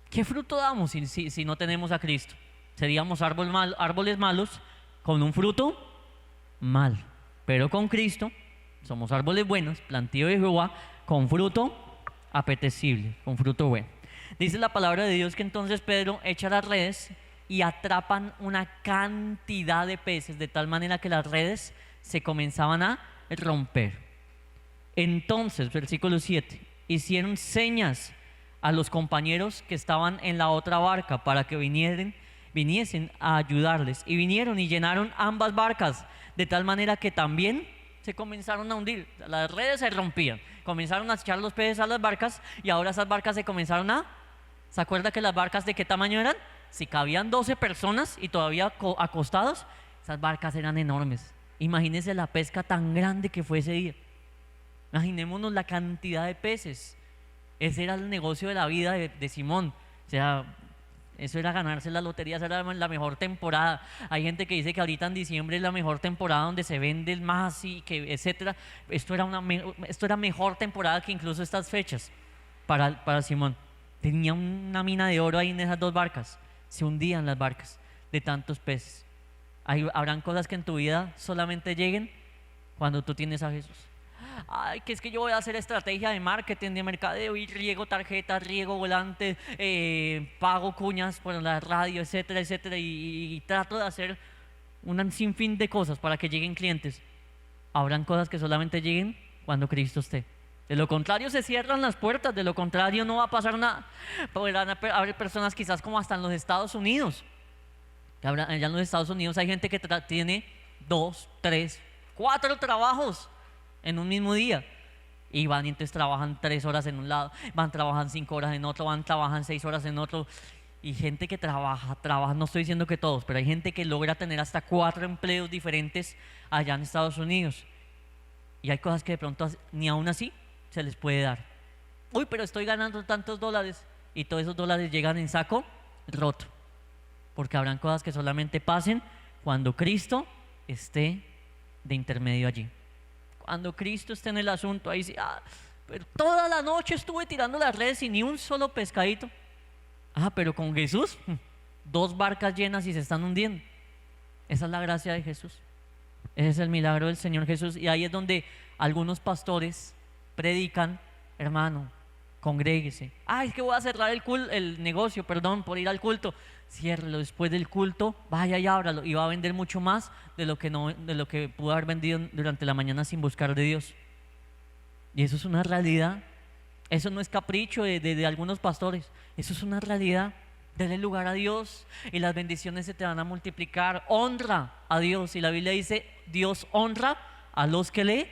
¿Qué fruto damos si no tenemos a Cristo? Seríamos árboles malos con un fruto mal. Pero con Cristo somos árboles buenos, plantío de Jehová, con fruto apetecible, con fruto bueno. Dice la palabra de Dios que entonces Pedro echa las redes y atrapan una cantidad de peces, de tal manera que las redes se comenzaban a romper. Entonces, versículo 7, hicieron señas a los compañeros que estaban en la otra barca para que viniesen a ayudarles. Y vinieron y llenaron ambas barcas, de tal manera que también se comenzaron a hundir. Las redes se rompían, comenzaron a echar los peces a las barcas y ahora esas barcas se comenzaron a... ¿Se acuerda que las barcas de qué tamaño eran? Si cabían 12 personas y todavía acostados, esas barcas eran enormes. Imagínense la pesca tan grande que fue ese día. Imaginémonos la cantidad de peces. Ese era el negocio de la vida de Simón. O sea, eso era ganarse la lotería, esa era la mejor temporada. Hay gente que dice que ahorita en diciembre es la mejor temporada donde se vende más y que etcétera. Esto era mejor temporada que incluso estas fechas para Simón. Tenía una mina de oro ahí en esas dos barcas. Se hundían las barcas de tantos peces. Habrán cosas que en tu vida solamente lleguen cuando tú tienes a Jesús. Ay, que es que yo voy a hacer estrategia de marketing, de mercadeo y riego tarjetas, riego volantes, pago cuñas por la radio, etcétera, etcétera, y trato de hacer un sinfín de cosas para que lleguen clientes. Habrán cosas que solamente lleguen cuando Cristo esté. De lo contrario se cierran las puertas, de lo contrario no va a pasar nada. Podrán haber personas quizás como hasta en los Estados Unidos. Allá en los Estados Unidos hay gente que tiene 2, 3, 4 trabajos en un mismo día. Y van y entonces trabajan 3 horas en un lado, trabajan 5 horas en otro, trabajan 6 horas en otro. Y gente que trabaja, no estoy diciendo que todos, pero hay gente que logra tener hasta 4 empleos diferentes allá en Estados Unidos. Y hay cosas que de pronto ni aún así se les puede dar. Uy, pero estoy ganando tantos dólares. Y todos esos dólares llegan en saco roto. Porque habrán cosas que solamente pasen cuando Cristo esté de intermedio allí. Cuando Cristo esté en el asunto, ahí sí, pero toda la noche estuve tirando las redes y ni un solo pescadito. Pero con Jesús, 2 barcas llenas y se están hundiendo. Esa es la gracia de Jesús. Ese es el milagro del Señor Jesús. Y ahí es donde algunos pastores predican, hermano, congréguese. Es que voy a cerrar el negocio, por ir al culto. Ciérrelo después del culto, vaya y ábralo, y va a vender mucho más de lo que pudo haber vendido durante la mañana sin buscar de Dios. Y eso es una realidad. Eso no es capricho de algunos pastores. Eso es una realidad. Dale lugar a Dios y las bendiciones se te van a multiplicar. Honra a Dios, y la Biblia dice: Dios honra a los que le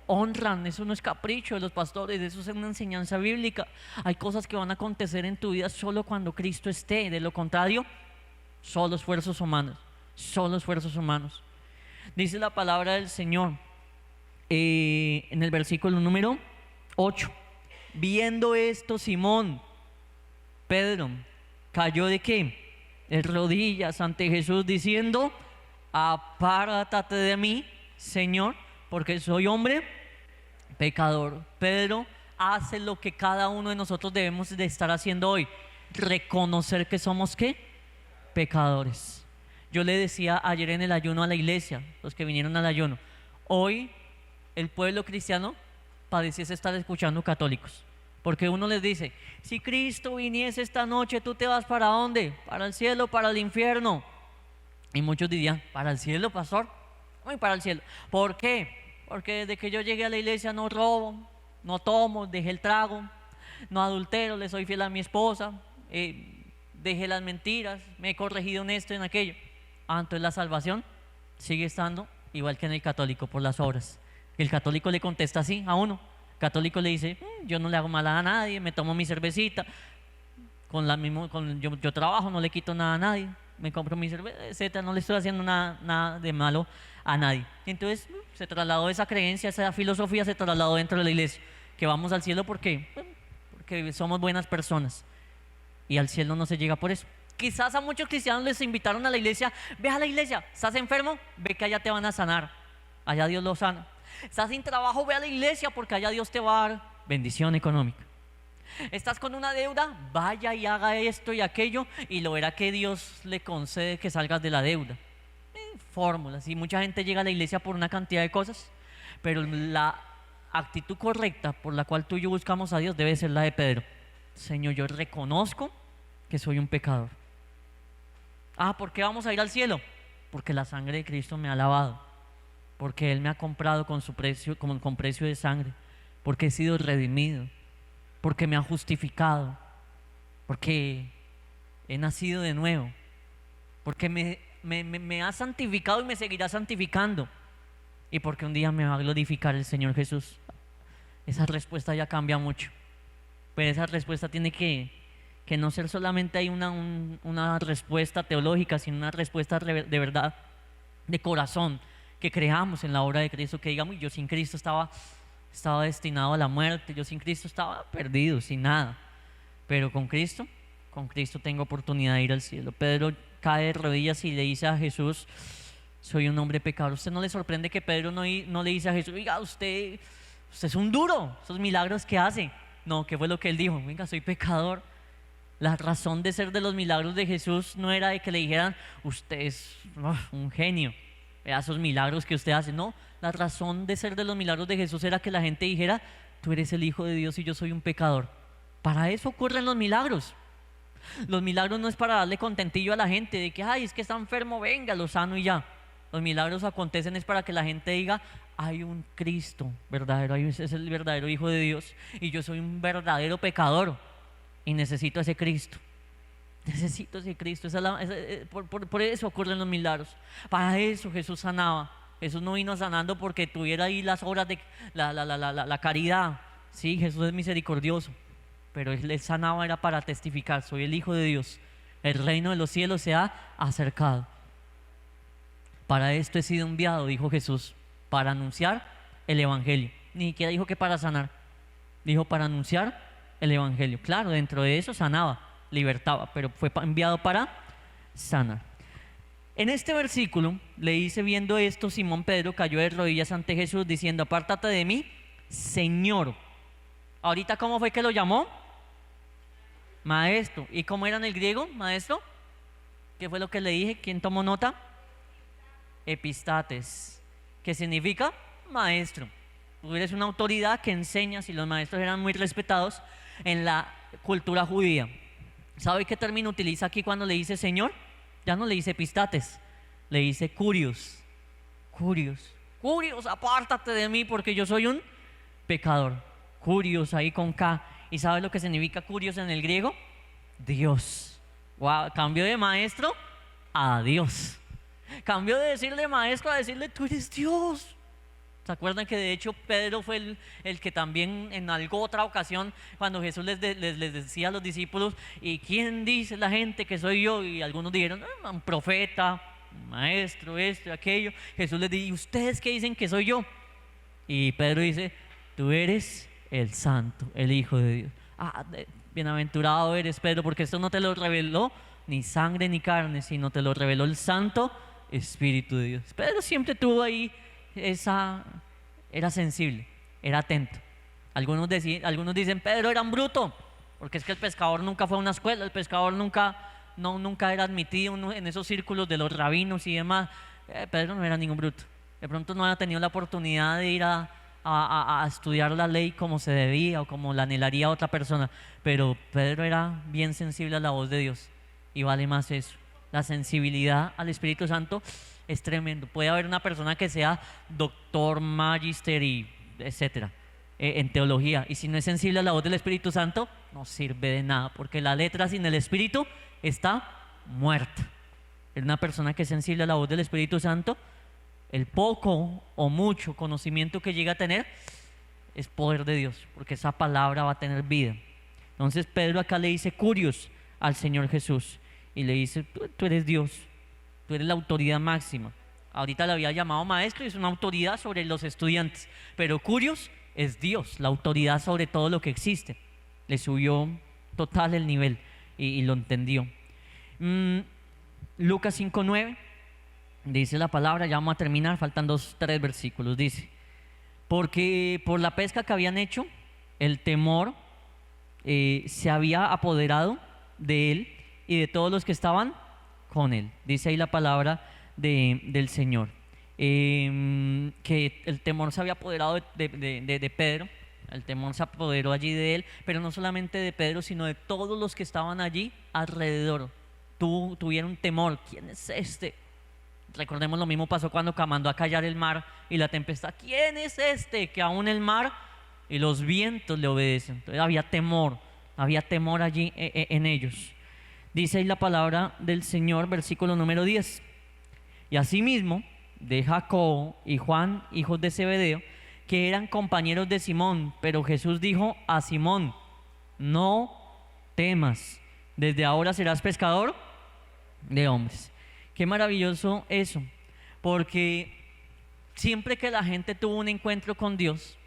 honran. Eso no es capricho de los pastores, eso es una enseñanza bíblica. Hay cosas que van a acontecer en tu vida solo cuando Cristo esté. De lo contrario, solo esfuerzos humanos. Solo esfuerzos humanos. Dice la palabra del Señor en el versículo número 8: viendo esto, Simón Pedro cayó ¿de qué? De rodillas ante Jesús, diciendo: apártate de mí, Señor, porque soy hombre pecador. Pedro hace lo que cada uno de nosotros debemos de estar haciendo hoy: reconocer que somos ¿qué? Pecadores. Yo le decía ayer en el ayuno a la iglesia, los que vinieron al ayuno, hoy el pueblo cristiano pareciese estar escuchando católicos, porque uno les dice: si Cristo viniese esta noche, ¿tú te vas para dónde? ¿Para el cielo, para el infierno? Y muchos dirían: para el cielo, pastor. Uy, para el cielo. ¿Por qué? Porque desde que yo llegué a la iglesia no robo, no tomo, dejé el trago, no adultero, le soy fiel a mi esposa, dejé las mentiras, me he corregido en esto y en aquello. Entonces la salvación sigue estando igual que en el católico, por las obras. El católico le contesta así a uno. El católico le dice: yo no le hago mal a nadie, me tomo mi cervecita, yo trabajo, no le quito nada a nadie, me compro mi cerveza, etcétera, no le estoy haciendo nada de malo a nadie. Entonces se trasladó esa creencia, esa filosofía se trasladó dentro de la iglesia, que vamos al cielo porque somos buenas personas, y al cielo no se llega por eso. Quizás a muchos cristianos les invitaron a la iglesia: ve a la iglesia, estás enfermo, ve que allá te van a sanar, allá Dios lo sana. Estás sin trabajo, ve a la iglesia porque allá Dios te va a dar bendición económica. Estás con una deuda, vaya y haga esto y aquello y lo verá que Dios le concede que salgas de la deuda. Fórmulas, y mucha gente llega a la iglesia por una cantidad de cosas, pero la actitud correcta por la cual tú y yo buscamos a Dios debe ser la de Pedro: Señor, yo reconozco que soy un pecador. ¿Por qué vamos a ir al cielo? Porque la sangre de Cristo me ha lavado, porque Él me ha comprado con su precio, con precio de sangre, porque he sido redimido, porque me ha justificado, porque he nacido de nuevo, porque me ha santificado y me seguirá santificando, y porque un día me va a glorificar el Señor Jesús. Esa respuesta ya cambia mucho, pero esa respuesta tiene que no ser solamente hay una respuesta teológica, sino una respuesta de verdad, de corazón, que creamos en la obra de Cristo, que digamos: yo sin Cristo estaba destinado a la muerte, yo sin Cristo estaba perdido, sin nada, pero con Cristo tengo oportunidad de ir al cielo. Pedro cae de rodillas y le dice a Jesús: soy un hombre pecador. ¿Usted no le sorprende que Pedro no le dice a Jesús: oiga, usted es un duro, esos milagros que hace? No, ¿qué fue lo que él dijo? Venga, soy pecador. La razón de ser de los milagros de Jesús no era de que le dijeran: usted es un genio, esos milagros que usted hace. No, la razón de ser de los milagros de Jesús era que la gente dijera: tú eres el Hijo de Dios y yo soy un pecador. Para eso ocurren los milagros. Los milagros no es para darle contentillo a la gente de que es que está enfermo, venga, lo sano y ya. Los milagros acontecen es para que la gente diga: hay un Cristo verdadero, es el verdadero Hijo de Dios y yo soy un verdadero pecador y necesito ese Cristo. Necesito ese Cristo. Por eso ocurren los milagros. Para eso Jesús sanaba. Jesús no vino sanando porque tuviera ahí las obras de la caridad. Sí, Jesús es misericordioso, pero él sanaba era para testificar: soy el Hijo de Dios, el reino de los cielos se ha acercado. Para esto he sido enviado, dijo Jesús, para anunciar el Evangelio. Ni siquiera dijo que para sanar, dijo para anunciar el Evangelio. Claro, dentro de eso sanaba, libertaba, pero fue enviado para sanar. En este versículo le dice: viendo esto, Simón Pedro cayó de rodillas ante Jesús diciendo: apártate de mí, Señor. Ahorita, ¿cómo fue que lo llamó? Maestro. ¿Y cómo era en el griego, maestro? ¿Qué fue lo que le dije? ¿Quién tomó nota? Epistates, que significa maestro. Tú eres una autoridad que enseñas, y los maestros eran muy respetados en la cultura judía. ¿Sabe qué término utiliza aquí cuando le dice Señor? Ya no le dice epistates, le dice curios. Curios, apártate de mí porque yo soy un pecador. Curios, ahí con K. ¿Y sabe lo que significa curios en el griego? Dios. Wow, cambio de maestro a Dios. Cambio de decirle maestro a decirle: tú eres Dios. ¿Se acuerdan que de hecho Pedro fue el que también en alguna otra ocasión, cuando Jesús les decía a los discípulos: ¿y quién dice la gente que soy yo? Y algunos dijeron: un profeta, un maestro, esto y aquello. Jesús les dice: ¿y ustedes qué dicen que soy yo? Y Pedro dice: tú eres el Santo, el Hijo de Dios. Bienaventurado eres, Pedro, porque esto no te lo reveló ni sangre ni carne, sino te lo reveló el Santo Espíritu de Dios. Pedro siempre tuvo ahí era sensible, era atento. Algunos dicen: Pedro era un bruto, porque es que el pescador nunca fue a una escuela, el pescador nunca era admitido en esos círculos de los rabinos y demás. Pedro no era ningún bruto. De pronto no había tenido la oportunidad de ir a estudiar la ley como se debía o como la anhelaría otra persona, pero Pedro era bien sensible a la voz de Dios, y vale más eso. La sensibilidad al Espíritu Santo es tremendo. Puede haber una persona que sea doctor, magister y etcétera en teología, y si no es sensible a la voz del Espíritu Santo, no sirve de nada, porque la letra sin el Espíritu está muerta. Es una persona que es sensible a la voz del Espíritu Santo. El poco o mucho conocimiento que llega a tener es poder de Dios, porque esa palabra va a tener vida. Entonces Pedro acá le dice curios al Señor Jesús y le dice: tú eres Dios, tú eres la autoridad máxima, Ahorita le había llamado maestro y es una autoridad sobre los estudiantes. Pero curios es Dios, la autoridad sobre todo lo que existe. Le subió total el nivel y lo entendió. Lucas 5:9 dice la palabra, ya vamos a terminar, faltan 3 versículos. Dice: porque por la pesca que habían hecho, el temor se había apoderado de él y de todos los que estaban con él. Dice ahí la palabra del Señor, que el temor se había apoderado de Pedro. El temor se apoderó allí de él, pero no solamente de Pedro, sino de todos los que estaban allí alrededor. Tuvieron temor. ¿Quién es este? Recordemos, lo mismo pasó cuando mandó a callar el mar y la tempestad. ¿Quién es este? Que aún el mar y los vientos le obedecen. Entonces había temor allí en ellos. Dice ahí la palabra del Señor, versículo número 10. Y asimismo de Jacobo y Juan, hijos de Zebedeo, que eran compañeros de Simón. Pero Jesús dijo a Simón: no temas, desde ahora serás pescador de hombres. Qué maravilloso eso, porque siempre que la gente tuvo un encuentro con Dios,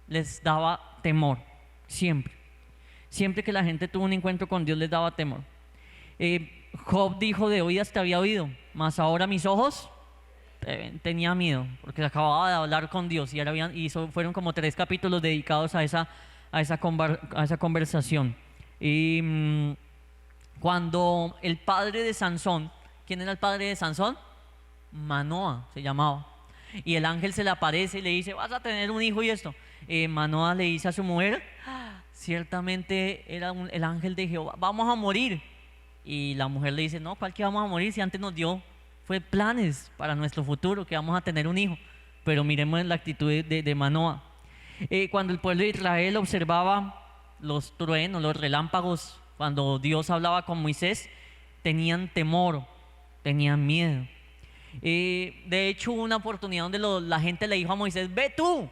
les daba temor. Siempre que la gente tuvo un encuentro con Dios, les daba temor. Job dijo: de oídas te había oído, mas ahora mis ojos tenía miedo, porque acababa de hablar con Dios y fueron como 3 capítulos dedicados a esa conversación. Y cuando el padre de Sansón, ¿quién era el padre de Sansón? Manoa se llamaba. Y el ángel se le aparece y le dice: vas a tener un hijo y esto. Manoa le dice a su mujer: ciertamente era el ángel de Jehová, vamos a morir. Y la mujer le dice: no, ¿cuál que vamos a morir? Si antes nos dio fue planes para nuestro futuro, que vamos a tener un hijo. Pero miremos la actitud de Manoa. Cuando el pueblo de Israel observaba los truenos, los relámpagos, cuando Dios hablaba con Moisés, tenían temor, tenían miedo. De hecho, hubo una oportunidad donde la gente le dijo a Moisés: ve tú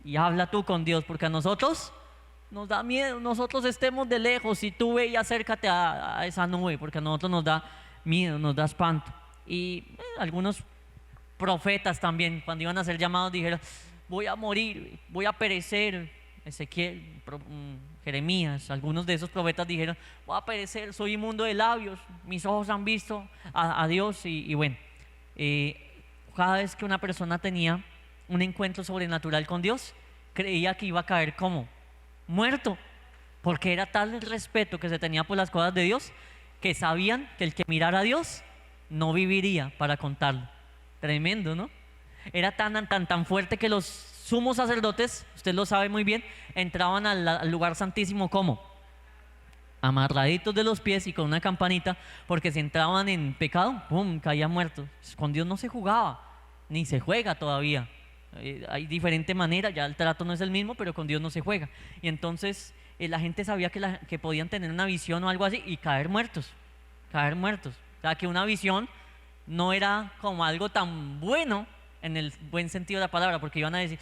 y habla tú con Dios, porque a nosotros nos da miedo, nosotros estemos de lejos y tú ve y acércate a esa nube, porque a nosotros nos da miedo, nos da espanto. Y algunos profetas también, cuando iban a ser llamados, dijeron: voy a morir, voy a perecer. Ezequiel, Jeremías, algunos de esos profetas dijeron: voy a perecer, soy inmundo de labios, mis ojos han visto a Dios. Y bueno, cada vez que una persona tenía un encuentro sobrenatural con Dios, creía que iba a caer como muerto, porque era tal el respeto que se tenía por las cosas de Dios, que sabían que el que mirara a Dios no viviría para contarlo. Tremendo, ¿no? Era tan fuerte que los sumos sacerdotes, usted lo sabe muy bien, entraban al lugar santísimo como amarraditos de los pies y con una campanita, porque si entraban en pecado, ¡pum!, caían muertos. Con Dios no se jugaba, ni se juega todavía. Hay diferente manera, ya el trato no es el mismo, pero con Dios no se juega. Y entonces la gente sabía que podían tener una visión o algo así y caer muertos. O sea, que una visión no era como algo tan bueno en el buen sentido de la palabra, porque iban a decir: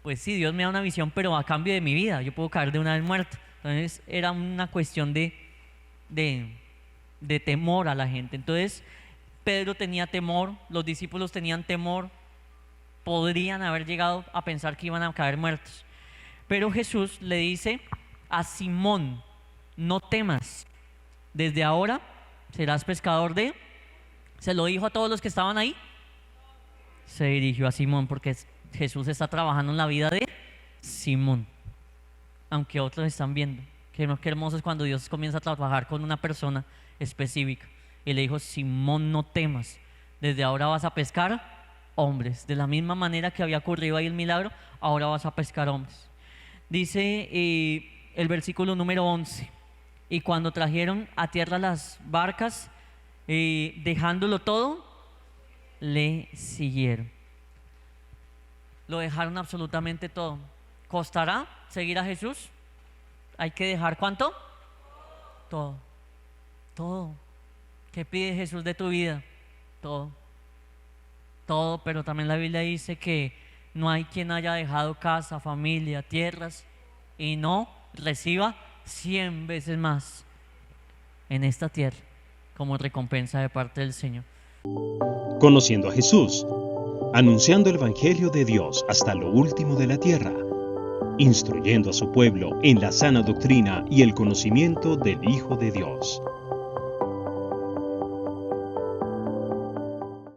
pues sí, Dios me da una visión, pero a cambio de mi vida, yo puedo caer de una vez muerto. Entonces era una cuestión de temor a la gente. Entonces Pedro tenía temor, los discípulos tenían temor, podrían haber llegado a pensar que iban a caer muertos. Pero Jesús le dice a Simón: no temas, desde ahora serás pescador de... Se lo dijo a todos los que estaban ahí. Se dirigió a Simón, porque Jesús está trabajando en la vida de Simón, aunque otros están viendo. Qué hermoso es cuando Dios comienza a trabajar con una persona específica. Y le dijo: Simón, no temas, desde ahora vas a pescar hombres. De la misma manera que había ocurrido ahí el milagro, ahora vas a pescar hombres. Dice el versículo número 11: y cuando trajeron a tierra las barcas, dejándolo todo, le siguieron. Lo dejaron absolutamente todo. ¿Costará seguir a Jesús? Hay que dejar ¿cuánto? Todo. ¿Qué pide Jesús de tu vida? Todo, pero también la Biblia dice que no hay quien haya dejado casa, familia, tierras y no reciba 100 veces más en esta tierra como recompensa de parte del Señor. Conociendo a Jesús, anunciando el Evangelio de Dios hasta lo último de la tierra, instruyendo a su pueblo en la sana doctrina y el conocimiento del Hijo de Dios.